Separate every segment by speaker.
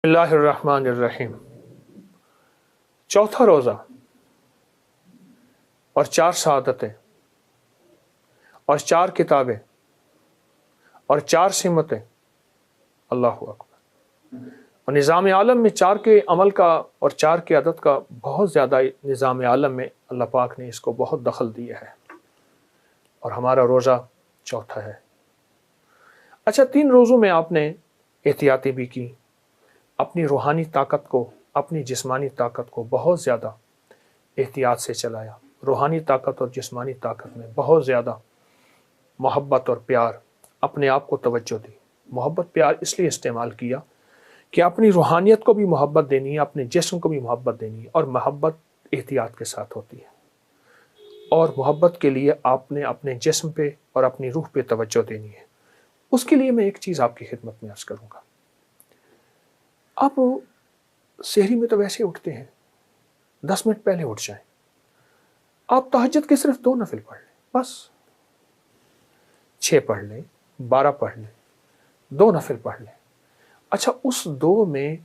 Speaker 1: اللہ الرحمن الرحیم۔ چوتھا روزہ اور 4 شہادتیں اور 4 کتابیں اور 4 سمتیں، اللہ اکبر۔ اور نظام عالم میں 4 کے عمل کا اور 4 کے عدد کا بہت زیادہ نظام عالم میں اللہ پاک نے اس کو بہت دخل دیا ہے، اور ہمارا روزہ چوتھا ہے۔ اچھا، 3 روزوں میں آپ نے احتیاطی بھی کی، اپنی روحانی طاقت کو، اپنی جسمانی طاقت کو بہت زیادہ احتیاط سے چلایا۔ روحانی طاقت اور جسمانی طاقت میں بہت زیادہ محبت اور پیار، اپنے آپ کو توجہ دی۔ محبت پیار اس لیے استعمال کیا کہ اپنی روحانیت کو بھی محبت دینی ہے، اپنے جسم کو بھی محبت دینی ہے، اور محبت احتیاط کے ساتھ ہوتی ہے، اور محبت کے لیے آپ نے اپنے جسم پہ اور اپنی روح پہ توجہ دینی ہے۔ اس کے لیے میں ایک چیز آپ کی خدمت میں عرض کروں گا۔ آپ سحری میں تو ویسے اٹھتے ہیں، 10 منٹ پہلے اٹھ جائیں، آپ تہجد کے صرف 2 نفل پڑھ لیں، بس 6 پڑھ لیں، 12 پڑھ لیں، 2 نفل پڑھ لیں۔ اچھا، اس 2 میں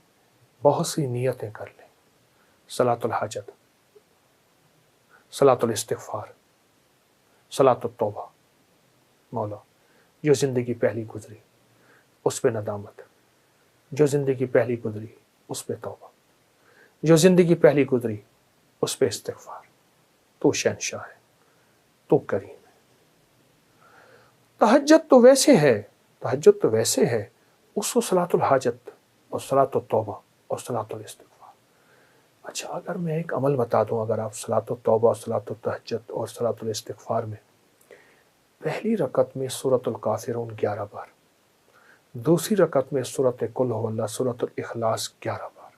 Speaker 1: بہت سی نیتیں کر لیں، صلاۃ الحاجت، صلاۃ الاستغفار، صلاۃ التوبہ۔ مولا، جو زندگی پہلی گزری اس پہ ندامت، جو زندگی پہلی گزری اس پہ توبہ، جو زندگی پہلی گزری اس پہ استغفار۔ تو شہنشاہ ہے، تو کریم ہے۔ تہجد تو ویسے ہے، تہجد تو ویسے ہے، اس کو صلاۃ الحاجت اور صلاۃ التوبہ اور صلاۃ الاستغفار۔ اچھا، اگر میں ایک عمل بتا دوں، اگر آپ صلاۃ التوبہ اور صلاۃ التہجد اور صلاۃ الاستغفار میں پہلی رکعت میں سورۃ الکافرون 11 بار، دوسری رکعت میں سورۃ قل هو اللہ، سورۃ الاخلاص 11 بار،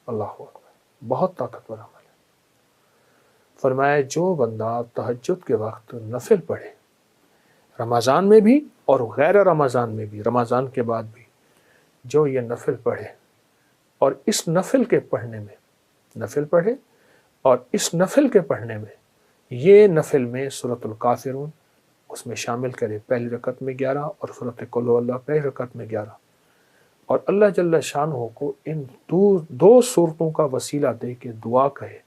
Speaker 1: اللہ اکبر، بہت طاقتور عمل ہے۔ فرمایا جو بندہ تہجد کے وقت نفل پڑھے، رمضان میں بھی اور غیر رمضان میں بھی، رمضان کے بعد بھی، جو یہ نفل پڑھے اور اس نفل کے پڑھنے میں، نفل پڑھے اور اس نفل کے پڑھنے میں، یہ نفل میں سورۃ الکافرون اس میں شامل کرے، پہلی رکعت میں 11 اور سورۃ قل هو اللہ پہلی رکعت میں 11، اور اللہ جل شانہ کو ان 2 صورتوں کا وسیلہ دے کے دعا کہے،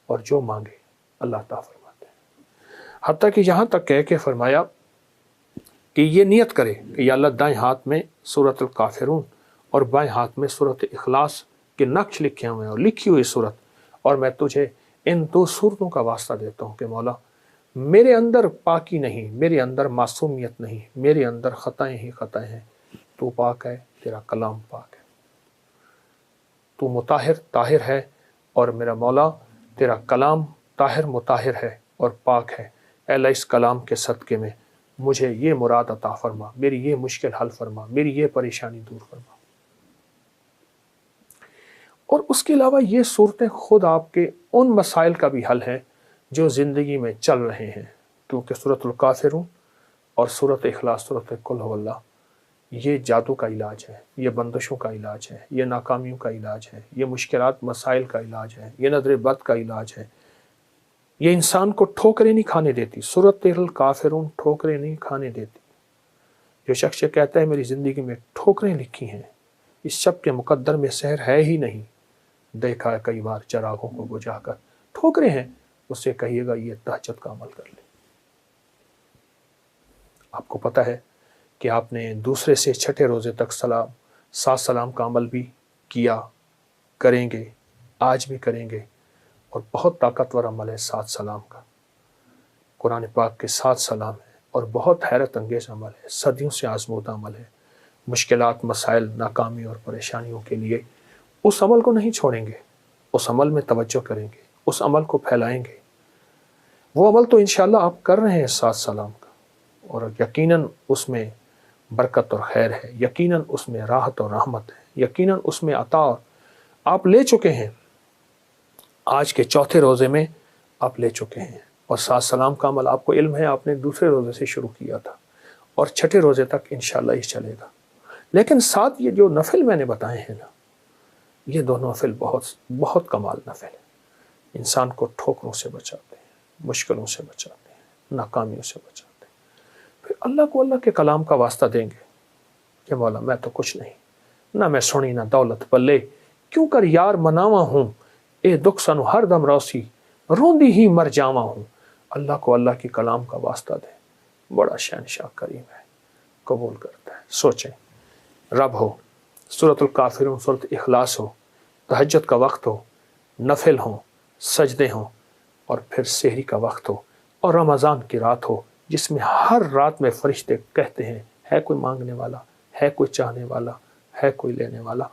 Speaker 1: اور جو مانگے اللہ تعالیٰ فرماتے ہیں۔ حتیٰ کہ یہاں تک کہہ کے فرمایا کہ یہ نیت کرے کہ یا اللہ، دائیں ہاتھ میں سورۃ الکافرون اور بائیں ہاتھ میں سورۃ اخلاص کے نقش لکھے ہوئے ہیں اور لکھی ہوئی صورت، اور میں تجھے ان 2 صورتوں کا واسطہ دیتا ہوں کہ مولا، میرے اندر پاکی نہیں، میرے اندر معصومیت نہیں، میرے اندر خطائیں ہی خطائیں ہیں، تو پاک ہے، تیرا کلام پاک ہے، تو مطہر طاہر ہے، اور میرا مولا تیرا کلام طاہر مطہر ہے اور پاک ہے۔ اے اللہ، اس کلام کے صدقے میں مجھے یہ مراد عطا فرما، میری یہ مشکل حل فرما، میری یہ پریشانی دور فرما۔ اور اس کے علاوہ یہ صورتیں خود آپ کے ان مسائل کا بھی حل ہے جو زندگی میں چل رہے ہیں، کیونکہ سورۃ الکافرون اور سورۃ اخلاص، سورۃ قل هو اللہ، یہ جادو کا علاج ہے، یہ بندشوں کا علاج ہے، یہ ناکامیوں کا علاج ہے، یہ مشکلات مسائل کا علاج ہے، یہ نظر بد کا علاج ہے، یہ انسان کو ٹھوکریں نہیں کھانے دیتی۔ سورۃ الکافرون ٹھوکریں نہیں کھانے دیتی۔ جو شخص کہتا ہے میری زندگی میں ٹھوکریں لکھی ہیں، اس شب کے مقدر میں سحر ہے ہی نہیں، دیکھا ہے کئی بار چراغوں کو بجھا کر، ٹھوکریں ہیں، اس سے کہیے گا یہ تہجد کا عمل کر لے۔ آپ کو پتہ ہے کہ آپ نے دوسرے سے 6 روزے تک 7 سلام کا عمل بھی کیا، کریں گے، آج بھی کریں گے، اور بہت طاقتور عمل ہے 7 سلام کا۔ قرآن پاک کے 7 سلام ہیں، اور بہت حیرت انگیز عمل ہے، صدیوں سے آزمودہ عمل ہے۔ مشکلات، مسائل، ناکامی اور پریشانیوں کے لیے اس عمل کو نہیں چھوڑیں گے، اس عمل میں توجہ کریں گے، اس عمل کو پھیلائیں گے۔ وہ عمل تو انشاءاللہ آپ کر رہے ہیں 7 سلام کا، اور یقیناً اس میں برکت اور خیر ہے، یقیناً اس میں راحت اور رحمت ہے، یقیناً اس میں عطا آپ لے چکے ہیں۔ آج کے چوتھے روزے میں آپ لے چکے ہیں، اور 7 سلام کا عمل آپ کو علم ہے، آپ نے دوسرے روزے سے شروع کیا تھا، اور 6 روزے تک انشاءاللہ یہ چلے گا۔ لیکن ساتھ یہ جو نفل میں نے بتائے ہیں نا، یہ 2 نفل بہت کمال نفل ہے، انسان کو ٹھوکروں سے بچاتے ہیں، مشکلوں سے بچاتے ہیں، ناکامیوں سے بچاتے ہیں۔ پھر اللہ کو اللہ کے کلام کا واسطہ دیں گے کہ مولا میں تو کچھ نہیں، نہ میں سنی نہ دولت بلے، کیوں کر یار مناوا ہوں، اے دکھ سنو ہر دم روسی، روندی ہی مر جاوا ہوں۔ اللہ کو اللہ کی کلام کا واسطہ دیں، بڑا شہنشاہ کریم ہے، قبول کرتا ہے۔ سوچیں، رب ہو، سورۃ الکافرون، سورۃ اخلاص ہو، تہجد کا وقت ہو، نفل ہوں، سجدے ہوں، اور پھر سحری کا وقت ہو، اور رمضان کی رات ہو جس میں ہر رات میں فرشتے کہتے ہیں ہے کوئی مانگنے والا، ہے کوئی چاہنے والا، ہے کوئی لینے والا۔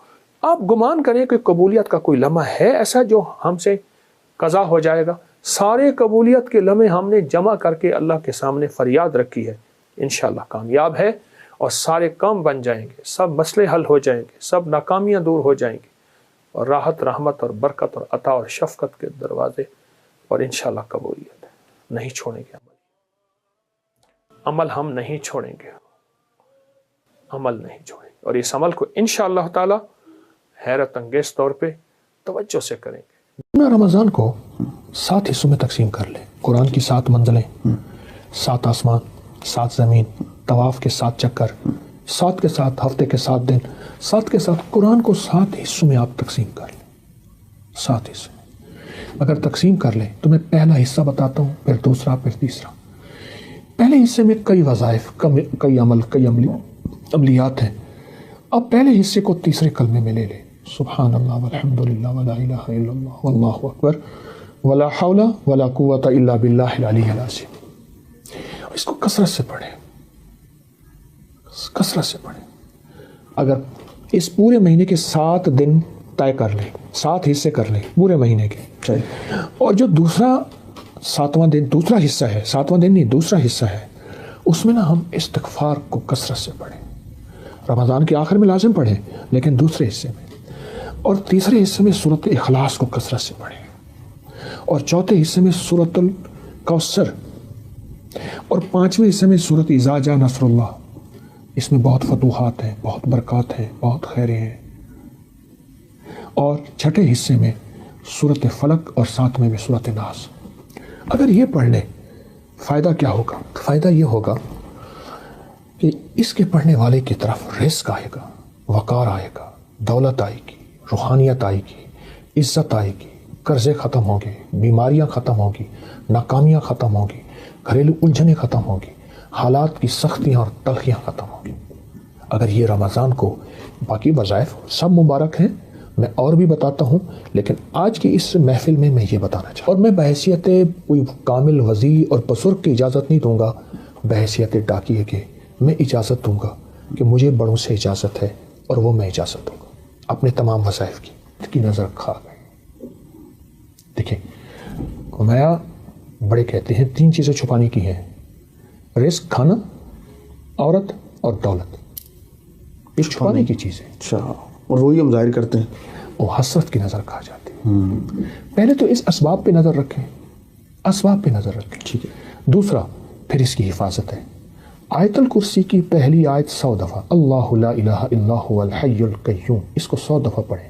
Speaker 1: آپ گمان کریں کہ قبولیت کا کوئی لمحہ ہے ایسا جو ہم سے قضا ہو جائے گا؟ سارے قبولیت کے لمحے ہم نے جمع کر کے اللہ کے سامنے فریاد رکھی ہے، انشاءاللہ کامیاب ہے، اور سارے کام بن جائیں گے، سب مسئلے حل ہو جائیں گے، سب ناکامیاں دور ہو جائیں گی، اور راحت، رحمت اور برکت اور عطا اور شفقت کے دروازے، اور انشاءاللہ قبولیت ہے۔ نہیں چھوڑیں گے عمل ہم نہیں چھوڑیں گے، عمل نہیں چھوڑیں گے، اور اس عمل کو انشاءاللہ تعالی حیرت انگیز طور پہ توجہ سے کریں گے۔ رمضان کو 7 حصوں میں تقسیم کر لیں، قرآن کی 7 منزلیں، 7 آسمان، 7 زمین، طواف کے 7 چکر، 7 کے ساتھ ہفتے کے 7 دن، 7 کے ساتھ قرآن کو 7 حصوں میں آپ تقسیم کر لیں، 7 حصوں میں اگر تقسیم کر لیں تو میں پہلا حصہ بتاتا ہوں، پھر دوسرا، پھر تیسرا۔ پہلے حصے میں کئی وظائف، کئی عمل، کئی عملیات ہیں۔ اب پہلے حصے کو تیسرے کلمے میں لے لیں، سبحان اللہ والحمد للہ ولا الہ الا اللہ واللہ اکبر ولا حول ولا قوۃ الا باللہ العلی العظیم۔ اس کو کثرت سے پڑھیں، کثرت سے پڑھیں۔ اگر اس پورے مہینے کے 7 دن طے کر لیں، 7 حصے کر لیں پورے مہینے کے، اور جو دوسرا 7واں دن، دوسرا حصہ ہے، 7واں دن نہیں، دوسرا حصہ ہے، اس میں نا ہم استغفار کو کثرت سے پڑھیں۔ رمضان کے آخر میں لازم پڑھیں، لیکن دوسرے حصے میں، اور تیسرے حصے میں سورۃ اخلاص کو کثرت سے پڑھیں، اور چوتھے حصے میں سورۃ الکوثر، اور 5ویں حصے میں سورۃ اذا جاء نصر اللہ۔ اس میں بہت فتوحات ہیں، بہت برکات ہیں، بہت خیریں ہیں۔ اور 6ٹھے حصے میں سورۃ فلق، اور 7ویں میں سورۃ ناس۔ اگر یہ پڑھ لیں، فائدہ کیا ہوگا؟ فائدہ یہ ہوگا کہ اس کے پڑھنے والے کی طرف رزق آئے گا، وقار آئے گا، دولت آئے گی، روحانیت آئے گی، عزت آئے گی، قرضے ختم ہوں گے، بیماریاں ختم ہوں گی، ناکامیاں ختم ہوں گی، گھریلو الجھنیں ختم ہوں گی، حالات کی سختیاں اور تلخیاں ختم ہوں گی۔ اگر یہ رمضان کو، باقی وظائف سب مبارک ہیں، میں اور بھی بتاتا ہوں، لیکن آج کی اس محفل میں یہ بتانا چاہتا ہوں، اور میں بحیثیت کوئی کامل وضیع اور بزرگ کی اجازت نہیں دوں گا، بحیثیت ڈاکیے کے میں اجازت دوں گا کہ مجھے بڑوں سے اجازت ہے، اور وہ میں اجازت دوں گا اپنے تمام وظائف کی نظر کھا گئے۔ دیکھیں، عمیا بڑے کہتے ہیں 3 چیزیں چھپانے کی ہیں، رزق، کھانا، عورت اور دولت، یہ چھپانے کی چیزیں۔
Speaker 2: اچھا، اور وہی ہم ظاہر کرتے ہیں،
Speaker 1: وہ حسرت کی نظر کھا جاتی ہے۔ پہلے تو اس اسباب پہ نظر رکھیں، اسباب پہ نظر رکھیں، ٹھیک ہے۔ دوسرا، پھر اس کی حفاظت ہے۔ آیت الکرسی کی پہلی آیت 100 دفعہ، اللہ لا الہ الا هو الحی القیوم، اس کو 100 دفعہ پڑھیں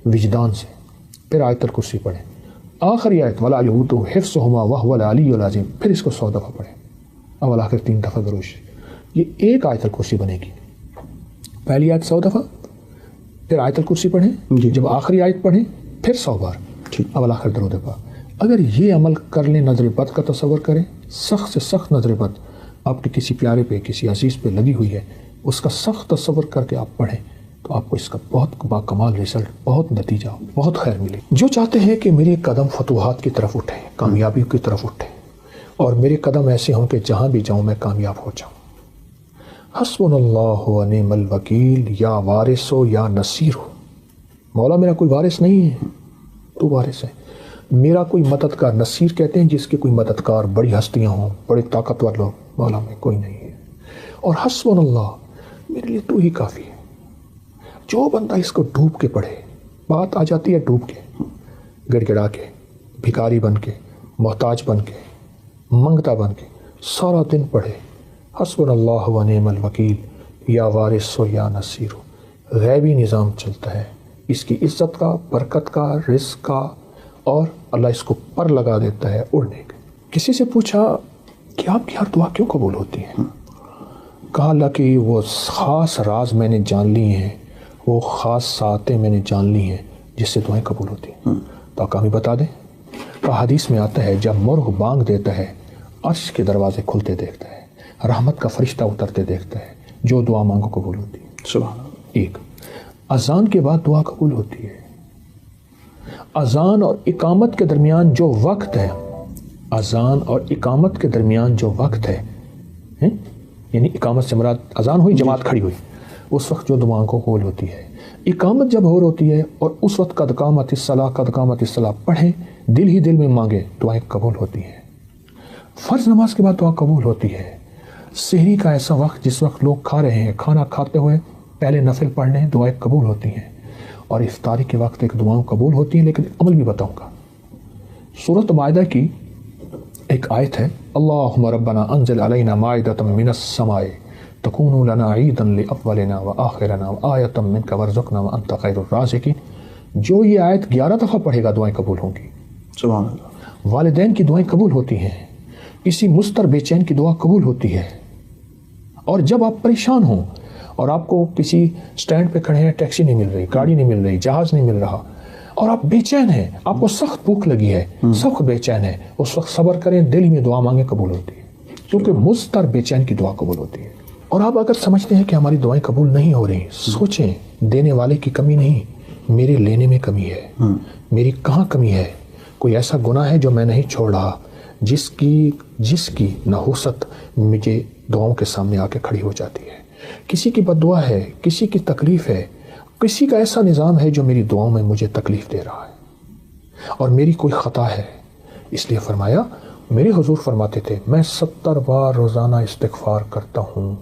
Speaker 1: وجدان سے، پھر آیت الکرسی پڑھیں۔ آخری آیت ولا یؤودہ حفظہما وہو العلی العظیم، پھر اس کو 100 دفعہ پڑھیں، اول آخر 3 دفعہ درود شریف۔ یہ ایک آیت الکرسی بنے گی، پہلی آیت 100 دفعہ، پھر آیت الکرسی پڑھیں، جب آخری آیت پڑھیں پھر 100 بار اول آخر درود پاک۔ اگر یہ عمل کر لیں، نظر بد کا تصور کریں، سخت سے سخت نظر بد آپ کے کسی پیارے پہ، کسی عزیز پہ لگی ہوئی ہے، اس کا سخت تصور کر کے آپ پڑھیں تو آپ کو اس کا بہت باکمال رزلٹ، بہت نتیجہ، بہت خیر ملے۔ جو چاہتے ہیں کہ میرے قدم فتوحات کی طرف اٹھیں، کامیابی کی طرف اٹھیں، اور میرے قدم ایسے ہوں کہ جہاں بھی جاؤں میں کامیاب ہو جاؤں، حسبنا اللہ و نعم الوکیل، یا وارث ہو یا نصیر ہو، مولا میرا کوئی وارث نہیں ہے، تو وارث ہے، میرا کوئی مددگار، نصیر کہتے ہیں جس کے کوئی مددگار، بڑی ہستیاں ہوں، بڑے طاقتور لوگ، مولا میں کوئی نہیں ہے، اور حسبنا اللہ، میرے لیے تو ہی کافی ہے۔ جو بندہ اس کو ڈوب کے پڑھے، بات آ جاتی ہے ڈوب کے، گڑ گڑا کے، بھکاری بن کے، محتاج بن کے، منگتا بن کے، سارا دن پڑھے حسبنا اللہ و نعم الوکیل، یا وارث ہو یا نصیر ہو، غیبی نظام چلتا ہے، اس کی عزت کا، برکت کا، رزق کا، اور اللہ اس کو پر لگا دیتا ہے اڑنے کا۔ کسی سے پوچھا کہ آپ کی ہر دعا کیوں قبول ہوتی ہے؟ کہا اللہ کہ وہ خاص راز میں نے جان لی ہیں، وہ خاص ساعتیں میں نے جان لی ہیں جس سے دعائیں قبول ہوتی ہیں. تو آقا ہمیں بتا دیں کہ حدیث میں آتا ہے جب مرغ بانگ دیتا ہے عرش کے دروازے کھلتے دیکھتا ہے, رحمت کا فرشتہ اترتے دیکھتا ہے, جو دعا مانگو قبول ہوتی ہے.
Speaker 2: سبحان اللہ.
Speaker 1: ایک اذان کے بعد دعا قبول ہوتی ہے. اذان اور اقامت کے درمیان جو وقت ہے, اذان اور اقامت کے درمیان جو وقت ہے, یعنی اقامت سے مراد اذان ہوئی, جماعت کھڑی ہوئی, اس وقت جو دعاؤں کو قبول ہوتی ہے. اقامت جب ہو ہوتی ہے اور اس وقت قد قامت الصلاۃ پڑھیں, دل ہی دل میں مانگے, دعائیں قبول ہوتی ہیں. فرض نماز کے بعد دعا قبول ہوتی ہے. سحری کا ایسا وقت جس وقت لوگ کھا رہے ہیں, کھانا کھاتے ہوئے پہلے نفل پڑھ لیں, دعائیں قبول ہوتی ہیں. اور افطاری کے وقت ایک دعاؤں قبول ہوتی ہیں, لیکن عمل بھی بتاؤں گا. سورۃ مائدہ کی ایک آیت ہے, اللہم ربنا انزل علینا مائدۃ من السماء تکون لنا عیدا لاولنا وآخرنا وآیۃ منک وارزقنا وانت خیر الرازقین. جو یہ آیت 11 دفعہ پڑھے گا دعائیں قبول ہوں گی.
Speaker 2: سبحان اللہ.
Speaker 1: والدین کی دعائیں قبول ہوتی ہیں. کسی مستر بے چین کی دعا قبول ہوتی ہے. اور جب آپ پریشان ہوں اور آپ کو کسی سٹینڈ پہ کھڑے ہیں, ٹیکسی نہیں مل رہی, گاڑی نہیں مل رہی, جہاز نہیں مل رہا, اور آپ بے چین ہیں, آپ کو سخت بھوک لگی ہے, سخت بے چین ہے, اس وقت صبر کریں, دل میں دعا مانگیں, قبول ہوتی ہے. کیونکہ مضطر بے چین کی دعا قبول ہوتی ہے. اور آپ اگر سمجھتے ہیں کہ ہماری دعائیں قبول نہیں ہو رہی, سوچیں دینے والے کی کمی نہیں, میرے لینے میں کمی ہے. میری کہاں کمی ہے؟ کوئی ایسا گناہ ہے جو میں نہیں چھوڑ رہا, جس کی نحوست مجھے دعاؤں کے سامنے آ کے کھڑی ہو جاتی ہے. کسی کی بد دعا ہے, کسی کی تکلیف ہے, کسی کا ایسا نظام ہے جو میری دعاؤں میں مجھے تکلیف دے رہا ہے, اور میری کوئی خطا ہے. اس لیے فرمایا, میرے حضور فرماتے تھے میں 70 بار روزانہ استغفار کرتا ہوں.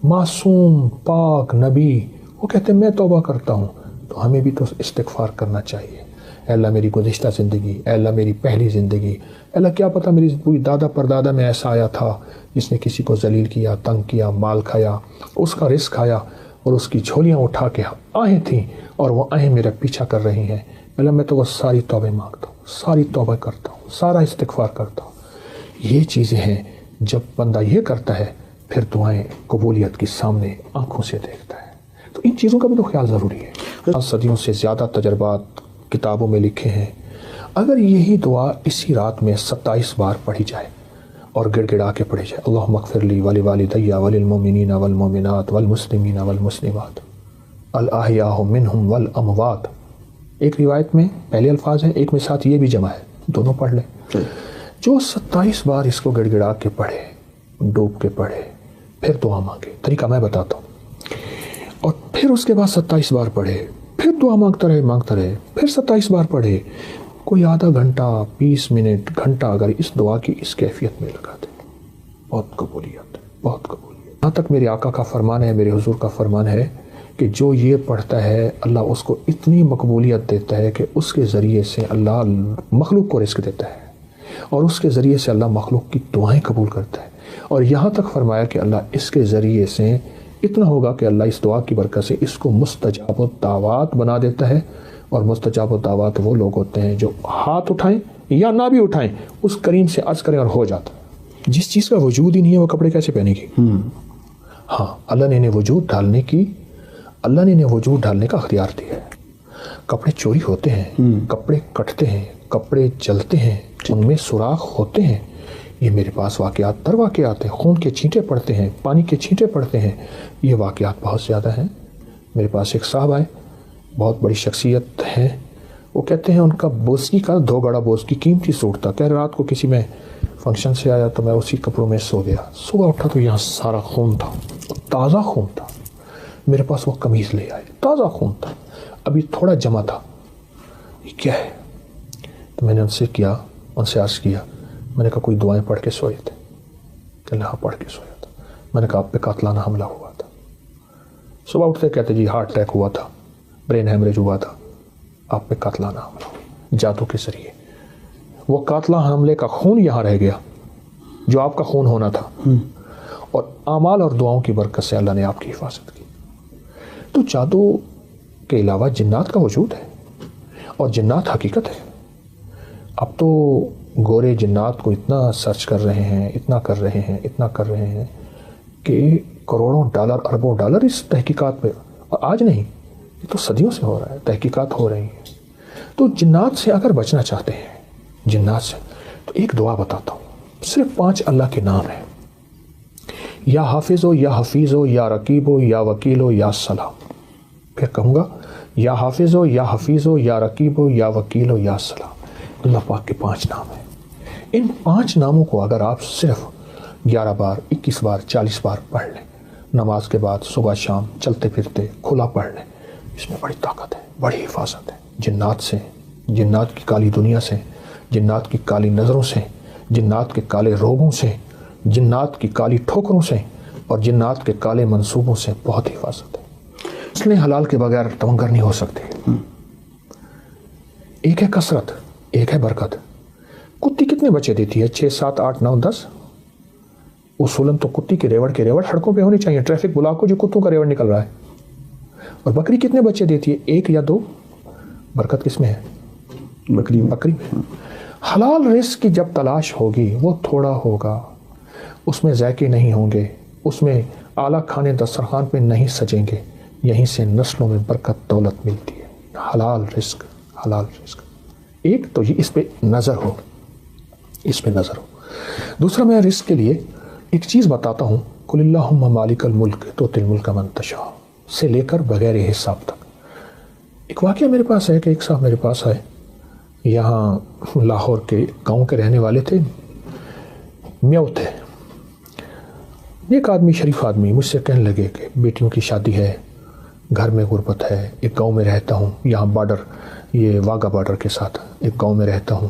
Speaker 1: معصوم پاک نبی وہ کہتے ہیں میں توبہ کرتا ہوں, تو ہمیں بھی تو استغفار کرنا چاہیے. اے اللہ میری گزشتہ زندگی, اے اللہ میری پہلی زندگی, اے اللہ کیا پتہ میری کوئی دادا پردادا میں ایسا آیا تھا جس نے کسی کو ذلیل کیا, تنگ کیا, مال کھایا, اس کا رزق کھایا, اور اس کی جھولیاں اٹھا کے آہیں تھیں اور وہ آہیں میرا پیچھا کر رہی ہیں. اللہ میں تو وہ ساری توبہ مانگتا ہوں, ساری توبہ کرتا ہوں, سارا استغفار کرتا ہوں. یہ چیزیں ہیں جب بندہ یہ کرتا ہے پھر دعائیں قبولیت کی سامنے آنکھوں سے دیکھتا ہے. تو ان چیزوں کا بھی تو خیال ضروری ہے. صدیوں سے زیادہ تجربات کتابوں میں لکھے ہیں. اگر یہی دعا اسی رات میں 27 بار پڑھی جائے اور گڑ گڑا کے پڑھی جائے, اللہم اغفر لی ولوالدی وللمؤمنین والمؤمنات والمسلمین والمسلمات الاحیاء منہم والاموات. ایک روایت میں پہلے الفاظ ہیں, ایک میں ساتھ یہ بھی جمع ہے, دونوں پڑھ لیں. جو 27 بار اس کو گڑ گڑا کے پڑھے, ڈوب کے پڑھے, پھر دعا مانگے. طریقہ میں بتاتا ہوں. اور پھر اس کے بعد 27 بار پڑھے, پھر دعا مانگتا رہے, پھر 27 بار پڑھے. کوئی آدھا گھنٹہ, 20 منٹ, گھنٹہ اگر اس دعا کی اس کیفیت میں لگا دے, بہت قبولیت, بہت قبولیت. یہاں تک میرے آقا کا فرمان ہے, میرے حضور کا فرمان ہے کہ جو یہ پڑھتا ہے اللہ اس کو اتنی مقبولیت دیتا ہے کہ اس کے ذریعے سے اللہ مخلوق کو رزق دیتا ہے, اور اس کے ذریعے سے اللہ مخلوق کی دعائیں قبول کرتا ہے. اور یہاں تک فرمایا کہ اللہ اس کے ذریعے سے اتنا ہوگا کہ اللہ اس دعا کی برکت سے اس کو مستجاب الدعوات بنا دیتا ہے. اور مستجاب الدعوات وہ لوگ ہوتے ہیں جو ہاتھ اٹھائیں یا نہ بھی اٹھائیں, اس کریم سے عرض کریں اور ہو جاتا. جس چیز کا وجود ہی نہیں ہے وہ کپڑے کیسے پہنے گی؟ ہاں, اللہ نے انہیں وجود ڈالنے کا اختیار دیا ہے. کپڑے چوری ہوتے ہیں, کپڑے کٹتے ہیں, کپڑے جلتے ہیں, ان میں سوراخ ہوتے ہیں. یہ میرے پاس واقعات در واقعات ہیں. خون کے چھینٹے پڑتے ہیں, پانی کے چھینٹے پڑتے ہیں. یہ واقعات بہت زیادہ ہیں. میرے پاس ایک صاحب آئے, بہت بڑی شخصیت ہیں. وہ کہتے ہیں ان کا بوسکی کا 2 گڑا بوسکی قیمتی سوٹ تھا. کہہ رات کو کسی میں فنکشن سے آیا تو میں اسی کپڑوں میں سو گیا. صبح اٹھا تو یہاں سارا خون تھا, تازہ خون تھا. میرے پاس وہ قمیض لے آئے, تازہ خون تھا, ابھی تھوڑا جمع تھا. یہ کیا ہے؟ تو میں نے ان سے عرض کیا, میں نے کہا کوئی دعائیں پڑھ کے سوئے تھے؟ کہ اللہ پڑھ کے سویا تھا. میں نے کہا آپ پہ قاتلانہ حملہ ہوا تھا. صبح اٹھتے کہتے جی ہارٹ اٹیک ہوا تھا, برین ہیمریج ہوا تھا, آپ پہ قاتلانہ حملہ ہوا جادو کے ذریعے. وہ قاتلانہ حملے کا خون یہاں رہ گیا جو آپ کا خون ہونا تھا, اور اعمال اور دعاؤں کی برکت سے اللہ نے آپ کی حفاظت کی. تو جادو کے علاوہ جنات کا وجود ہے, اور جنات حقیقت ہے. اب تو گورے جنات کو اتنا سرچ کر رہے ہیں, اتنا کر رہے ہیں کہ کروڑوں ڈالر, اربوں ڈالر اس تحقیقات پہ. اور آج نہیں, یہ تو صدیوں سے ہو رہا ہے، تحقیقات ہو رہی ہیں. تو جنات سے اگر بچنا چاہتے ہیں، جنات سے، تو ایک دعا بتاتا ہوں. صرف 5 اللہ کے نام ہیں. یا حافظ ہو، یا حفیظ ہو، یا رقیب ہو، یا وکیل ہو، یا سلام. پھر کہوں گا، یا حافظ ہو، یا حفیظ ہو، یا رقیب ہو، یا وکیل ہو، یا سلام. اللہ پاک کے 5 نام ہیں. ان 5 ناموں کو اگر آپ صرف 11 بار، 21 بار، 40 بار پڑھ لیں، نماز کے بعد، صبح شام، چلتے پھرتے کھلا پڑھ لیں، اس میں بڑی طاقت ہے، بڑی حفاظت ہے جنات سے، جنات کی کالی دنیا سے، جنات کی کالی نظروں سے، جنات کے کالے روگوں سے، جنات کی کالی ٹھوکروں سے، اور جنات کے کالے منصوبوں سے بہت حفاظت ہے. اس لیے حلال کے بغیر تمنگر نہیں ہو سکتے. ایک ہے کثرت، ایک ہے برکت. کتی کتنے بچے دیتی ہے؟ 6 7 8 9 10. اصولاً تو کتی کے ریوڑ سڑکوں پہ ہونی چاہیے. ٹریفک بلا کو جو کتوں کا ریوڑ نکل رہا ہے. اور بکری کتنے بچے دیتی ہے؟ 1 یا 2. برکت کس میں ہے؟ بکری میں. حلال رزق کی جب تلاش ہوگی وہ تھوڑا ہوگا، اس میں ذائقے نہیں ہوں گے، اس میں اعلیٰ کھانے دسترخوان پہ نہیں سجیں گے. یہیں سے نسلوں میں برکت دولت ملتی ہے. حلال رزق، حلال رزق. ایک تو یہ اس پہ نظر ہو، اس پہ نظر ہو. دوسرا میں رزق کے لیے ایک چیز بتاتا ہوں. قل اللہم مالک الملک تؤتی الملک من تشاء سے لے کر بغیر حساب تک. ایک واقعہ میرے پاس ہے کہ ایک صاحب میرے پاس آئے، یہاں لاہور کے گاؤں کے رہنے والے تھے، میو تھے. ایک آدمی، شریف آدمی، مجھ سے کہنے لگے کہ بیٹیوں کی شادی ہے، گھر میں غربت ہے، ایک گاؤں میں رہتا ہوں، یہاں بارڈر، یہ واگا بارڈر کے ساتھ ایک گاؤں میں رہتا ہوں،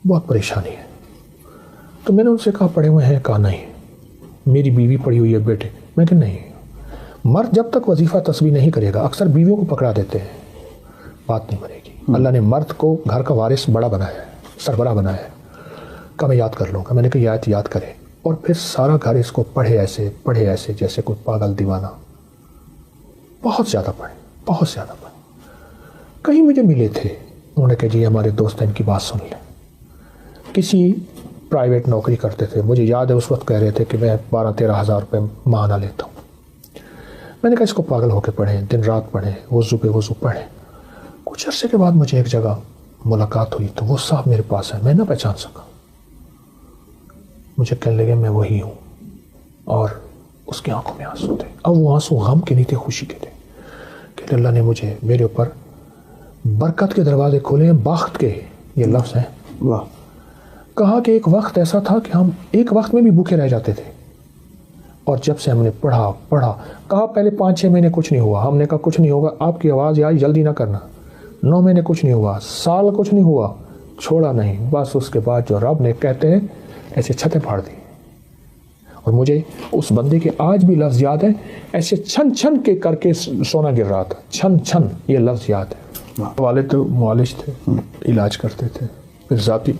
Speaker 1: بہت پریشانی ہے. تو میں نے ان سے کہا پڑھے ہوئے ہیں؟ کہا نہیں. میری بیوی پڑھی ہوئی ہے بیٹے؟ میں کہ نہیں. مرد جب تک وظیفہ تسبیح نہیں کرے گا، اکثر بیویوں کو پکڑا دیتے ہیں، بات نہیں بنے گی. اللہ نے مرد کو گھر کا وارث بڑا بنایا ہے، سربراہ بنایا ہے. کہا میں یاد کر لوں گا. میں نے کہا آیت یاد کرے، اور پھر سارا گھر اس کو پڑھے ایسے جیسے کوئی پاگل دیوانہ. بہت زیادہ پڑھے، بہت زیادہ پڑھے. کہیں مجھے ملے تھے، انہوں نے کہا جی ہمارے دوست ہیں، ان کی بات سن لیں. کسی پرائیویٹ نوکری کرتے تھے. مجھے یاد ہے اس وقت کہہ رہے تھے کہ میں 12-13 ہزار روپے ماہانہ لیتا ہوں. میں نے کہا اس کو پاگل ہو کے پڑھیں، دن رات پڑھیں، وضو پہ وضو پڑھیں. کچھ عرصے کے بعد مجھے ایک جگہ ملاقات ہوئی تو وہ صاحب میرے پاس ہے، میں نہ پہچان سکا. مجھے کہنے لگے میں وہی ہوں، اور اس کی آنکھوں میں آنسو تھے. اب وہ آنسو غم کے نہیں تھے، خوشی کے تھے کہ اللہ نے مجھے، میرے اوپر برکت کے دروازے کھولے ہیں، بخت کے، یہ لفظ ہیں. واہ. کہا کہ ایک وقت ایسا تھا کہ ہم ایک وقت میں بھی بھوکے رہ جاتے تھے، اور جب سے ہم نے پڑھا، کہا پہلے 5-6 مہینے کچھ نہیں ہوا. ہم نے کہا کچھ نہیں ہوگا، آپ کی آواز آئی جلدی نہ کرنا. 9 مہینے کچھ نہیں ہوا، سال کچھ نہیں ہوا، چھوڑا نہیں. بس اس کے بعد جو رب نے کہتے ہیں ایسے چھتیں پھاڑ دی. اور مجھے اس بندے کے آج بھی لفظ یاد ہے، ایسے چھن چھن کے کر کے سونا گر رہا تھا، چھن چھن، یہ لفظ یاد ہے. والد تو معالج تھے، علاج کرتے تھے. پھر ذاتی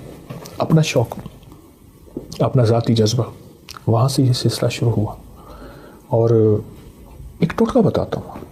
Speaker 1: اپنا شوق، اپنا ذاتی جذبہ، وہاں سے یہ سلسلہ شروع ہوا. اور ایک ٹوٹکا بتاتا ہوں.